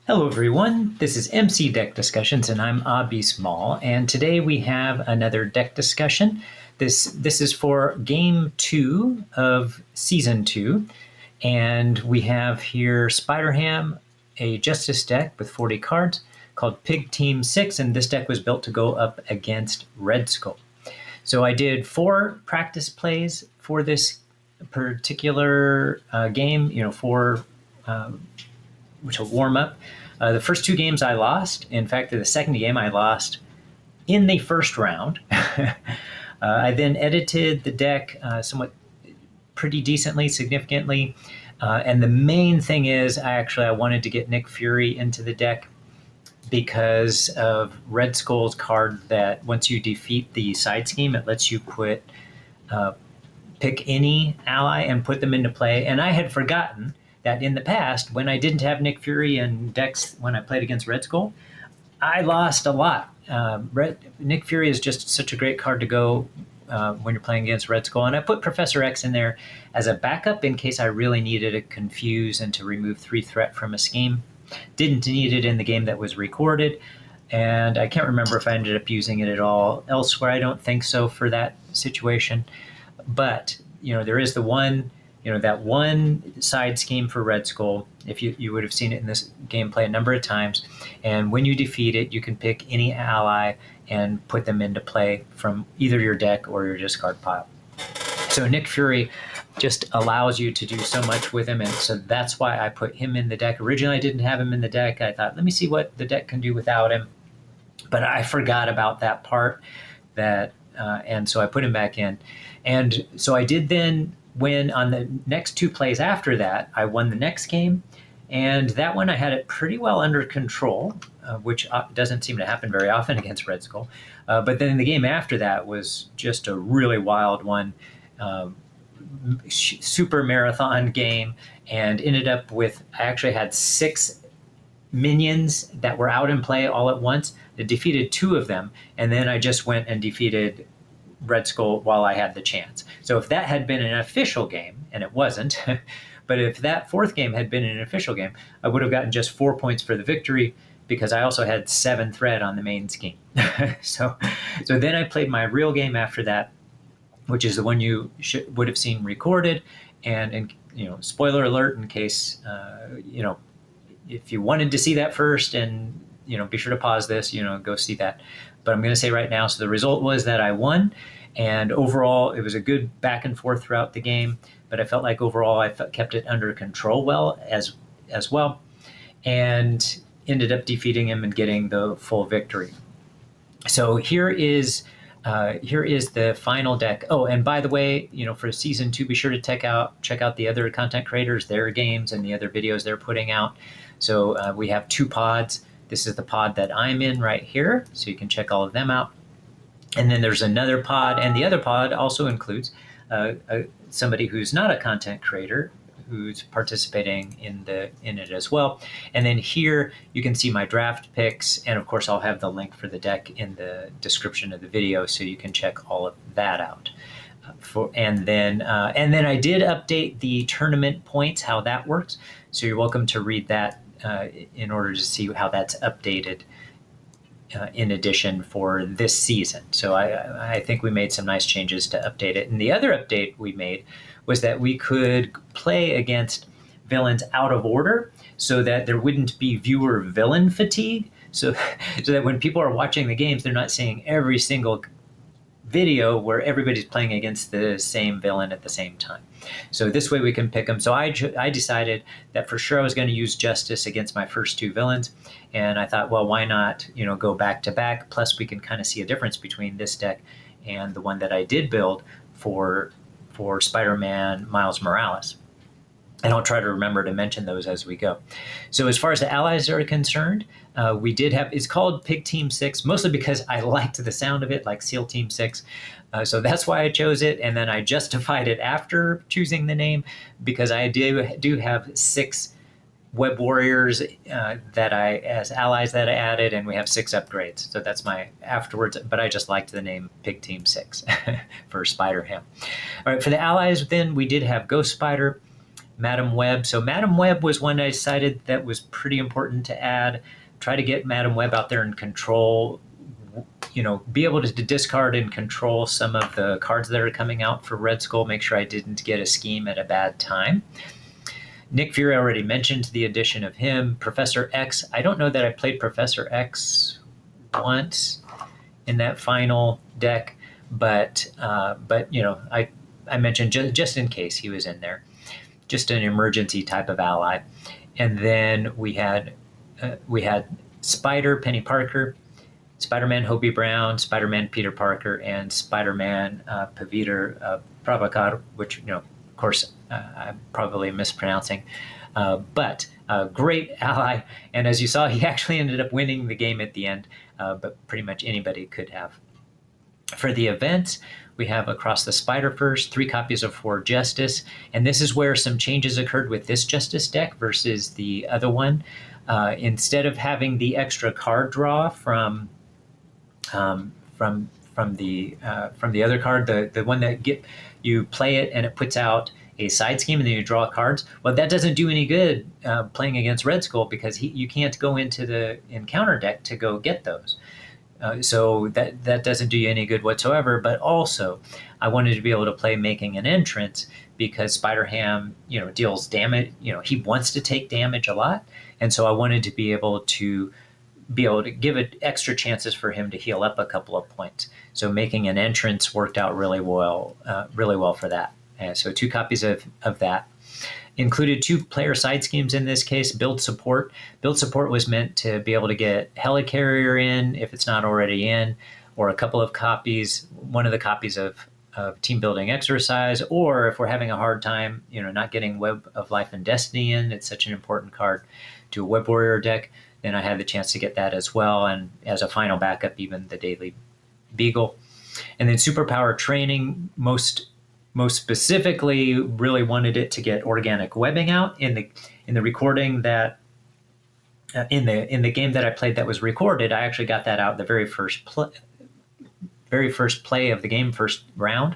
Hello everyone, this is MC Deck Discussions and I'm Obby Small, and today we have another deck discussion. This is for Game 2 of Season 2, and we have here Spider-Ham, a Justice deck with 40 cards called Pig Team 6, and this deck was built to go up against Red Skull. So I did 4 practice plays for this particular game, 4 which will warm up. The first 2 games I lost. In fact, the second game I lost in the first round. I then edited the deck somewhat pretty decently, significantly. And the main thing is I wanted to get Nick Fury into the deck because of Red Skull's card that once you defeat the side scheme, it lets you pick any ally and put them into play. And I had forgotten that in the past, when I didn't have Nick Fury in decks when I played against Red Skull, I lost a lot. Nick Fury is just such a great card to go when you're playing against Red Skull. And I put Professor X in there as a backup in case I really needed to confuse and to remove 3 threat from a scheme. Didn't need it in the game that was recorded. And I can't remember if I ended up using it at all elsewhere. I don't think so for that situation. But, there is the one... that one side scheme for Red Skull, if you would have seen it in this gameplay a number of times, and when you defeat it, you can pick any ally and put them into play from either your deck or your discard pile. So Nick Fury just allows you to do so much with him, and so that's why I put him in the deck. Originally, I didn't have him in the deck. I thought, let me see what the deck can do without him, but I forgot about that part, and so I put him back in. And so I did then win on the next 2 plays after that. I won the next game, and that one I had it pretty well under control, which doesn't seem to happen very often against Red Skull. But then the game after that was just a really wild one, super marathon game, and ended up with, I actually had 6 minions that were out in play all at once. I defeated 2 of them, and then I just went and defeated Red Skull while I had the chance. So if that had been an official game, and it wasn't, but if that 4th game had been an official game, I would have gotten just 4 points for the victory because I also had 7 threat on the main scheme. So then I played my real game after that, which is the one you would have seen recorded. And spoiler alert in case, if you wanted to see that first, and be sure to pause this, go see that. But I'm going to say right now, so the result was that I won, and overall it was a good back and forth throughout the game, but I felt like overall I kept it under control well as well, and ended up defeating him and getting the full victory. So here is the final deck. Oh, and by the way, for Season 2, be sure to check out the other content creators, their games, and the other videos they're putting out. So we have 2 pods. This is the pod that I'm in right here, so you can check all of them out. And then there's another pod, and the other pod also includes somebody who's not a content creator who's participating in it as well. And then here you can see my draft picks, and of course I'll have the link for the deck in the description of the video, so you can check all of that out. And then I did update the tournament points, how that works. So you're welcome to read that in order to see how that's updated in addition for this season. So I think we made some nice changes to update it. And the other update we made was that we could play against villains out of order so that there wouldn't be viewer villain fatigue. So that when people are watching the games, they're not seeing every single video where everybody's playing against the same villain at the same time. So this way we can pick them. So I decided that for sure I was going to use Justice against my first 2 villains. And I thought, well, why not, go back to back? Plus we can kind of see a difference between this deck and the one that I did build for Spider-Man Miles Morales. And I'll try to remember to mention those as we go. So as far as the allies are concerned, we did have, it's called Pig Team 6, mostly because I liked the sound of it, like SEAL Team 6. So that's why I chose it. And then I justified it after choosing the name because I do have 6 web warriors as allies that I added, and we have 6 upgrades. So that's my afterwards, but I just liked the name Pig Team 6 for Spider-Ham. All right, for the allies then, we did have Ghost Spider, MaNemJeff. So MaNemJeff was one I decided that was pretty important to add. Try to get MaNemJeff out there and control, be able to discard and control some of the cards that are coming out for Red Skull. Make sure I didn't get a scheme at a bad time. Nick Fury, I already mentioned the addition of him. Professor X, I don't know that I played Professor X once in that final deck, but I mentioned just in case he was in there, just an emergency type of ally. And then we had Spider Penny Parker, Spider-Man Hobie Brown, Spider-Man Peter Parker, and Spider-Man Paviter Prabhakar, which of course I'm probably mispronouncing, but a great ally. And as you saw, he actually ended up winning the game at the end, but pretty much anybody could have. For the event, we have Across the Spider-Verse, 3 copies of For Justice, and this is where some changes occurred with this Justice deck versus the other one. Instead of having the extra card draw from the other card, the one that you play it and it puts out a side scheme and then you draw cards. Well, that doesn't do any good playing against Red Skull, because you can't go into the encounter deck to go get those. So that doesn't do you any good whatsoever. But also, I wanted to be able to play Making an Entrance, because Spider-Ham, deals damage. He wants to take damage a lot, and so I wanted to be able to give it extra chances for him to heal up a couple of points. So Making an Entrance worked out really well for that. So 2 copies of that. Included 2 player side schemes in this case. Build Support. Build Support was meant to be able to get Helicarrier in if it's not already in, or a couple of copies, one of the copies of Team Building Exercise, or if we're having a hard time, not getting Web of Life and Destiny in, it's such an important card to a Web Warrior deck, then I had the chance to get that as well, and as a final backup, even the Daily Beagle. And then Superpower Training, most specifically, really wanted it to get organic webbing out in the recording that in the game that I played that was recorded. I actually got that out the very first play of the game, first round.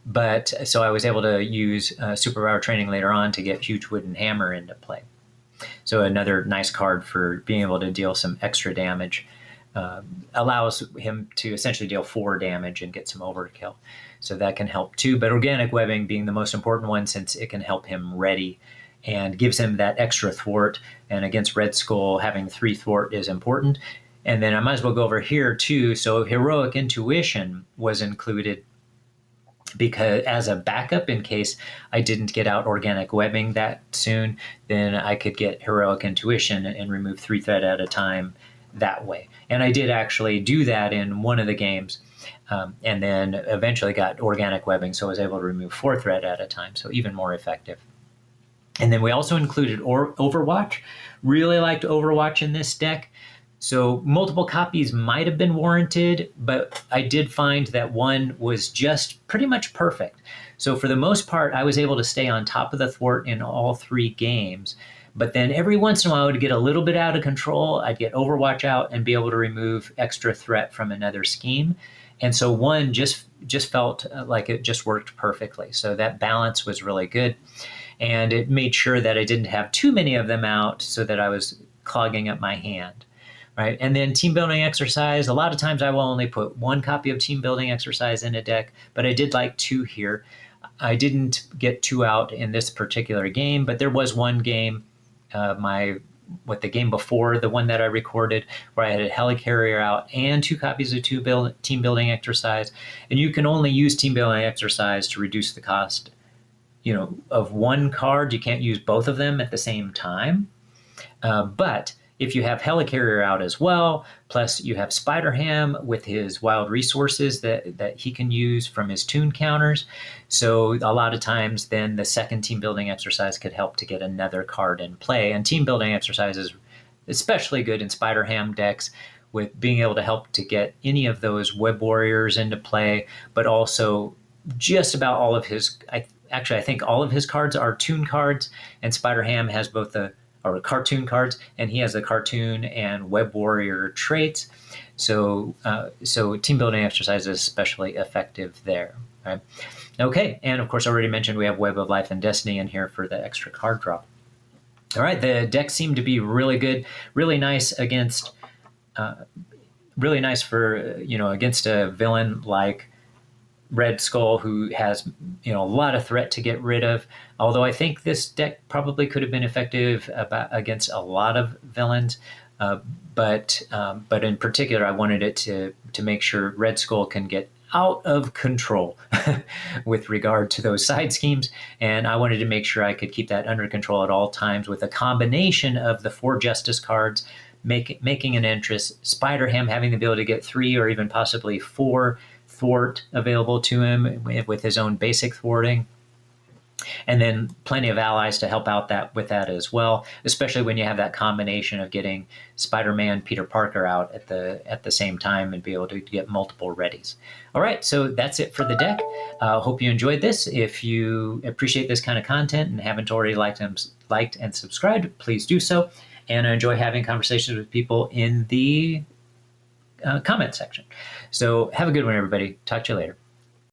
But so I was able to use Superpower Training later on to get Huge Wooden Hammer into play. So another nice card for being able to deal some extra damage. Allows him to essentially deal 4 damage and get some overkill. So that can help too. But organic webbing being the most important one, since it can help him ready and gives him that extra thwart. And against Red Skull, having 3 thwart is important. And then I might as well go over here too. So Heroic Intuition was included because as a backup, in case I didn't get out organic webbing that soon, then I could get Heroic Intuition and remove 3 threat at a time that way. And I did actually do that in one of the games, and then eventually got organic webbing, so I was able to remove 4 threat at a time, so even more effective. And then we also included Overwatch. Really liked Overwatch in this deck. So multiple copies might have been warranted, but I did find that one was just pretty much perfect. So for the most part, I was able to stay on top of the thwart in all 3 games. But then every once in a while, I would get a little bit out of control. I'd get Overwatch out and be able to remove extra threat from another scheme. And so one just felt like it just worked perfectly. So that balance was really good. And it made sure that I didn't have too many of them out so that I was clogging up my hand. Right? And then Team Building Exercise. A lot of times I will only put 1 copy of Team Building Exercise in a deck, but I did like 2 here. I didn't get 2 out in this particular game, but there was one game, the game before the one that I recorded, where I had a Helicarrier out and 2 copies of Team Building Exercise. And you can only use Team Building Exercise to reduce the cost, of 1 card. You can't use both of them at the same time. But if you have Helicarrier out as well, plus you have Spider-Ham with his wild resources that he can use from his tune counters. So a lot of times then the second Team Building Exercise could help to get another card in play. And Team Building Exercise is especially good in Spider-Ham decks, with being able to help to get any of those Web Warriors into play, but also just about all of his, I think all of his cards are tune cards, and Spider-Ham has both cartoon cards, and he has the cartoon and Web Warrior traits. So Team Building Exercise is especially effective there. Right? Okay, and of course, I already mentioned we have Web of Life and Destiny in here for the extra card draw. All right, the deck seemed to be really good, really nice against, really nice for, against a villain like Red Skull, who has, a lot of threat to get rid of. Although I think this deck probably could have been effective against a lot of villains. But in particular, I wanted it to make sure Red Skull can get out of control with regard to those side schemes. And I wanted to make sure I could keep that under control at all times with a combination of the 4 Justice cards, making an interest, Spider-Ham having the ability to get 3 or even possibly 4 thwart available to him with his own basic thwarting. And then plenty of allies to help out with that as well, especially when you have that combination of getting Spider-Man, Peter Parker out at the same time and be able to get multiple readies. All right, so that's it for the deck. Hope you enjoyed this. If you appreciate this kind of content and haven't already liked and subscribed, please do so. And I enjoy having conversations with people in the comment section. So have a good one, everybody. Talk to you later.